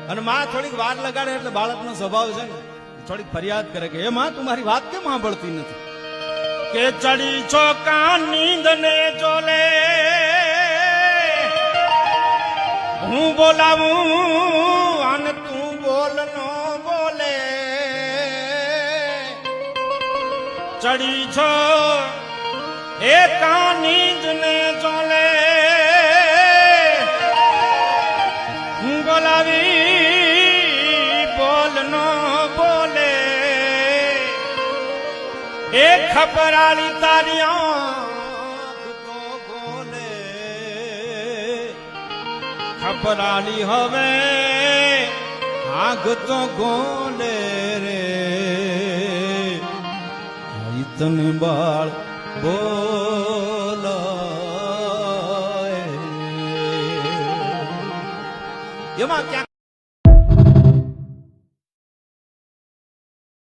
અને માં થોડીક વાર લગાડે એટલે બાળકનો સ્વભાવ છે ને થોડીક ફરિયાદ કરે કે એ માં તું મારી વાત કેમ સાંભળતી નથી કે ચડી છો કાન નીંદ ને ચોલે હું બોલાવું અને તું બોલ નો બોલે ચડી છો એ કાન નીંદ ને ચોલે હું બોલાવી બોલ નો બોલે એ ખપરાળી તારિયા તો બોલે ખપરાળી હવે આગ તો ગોલે રે તને બાળ બોલ એમાં ક્યાંક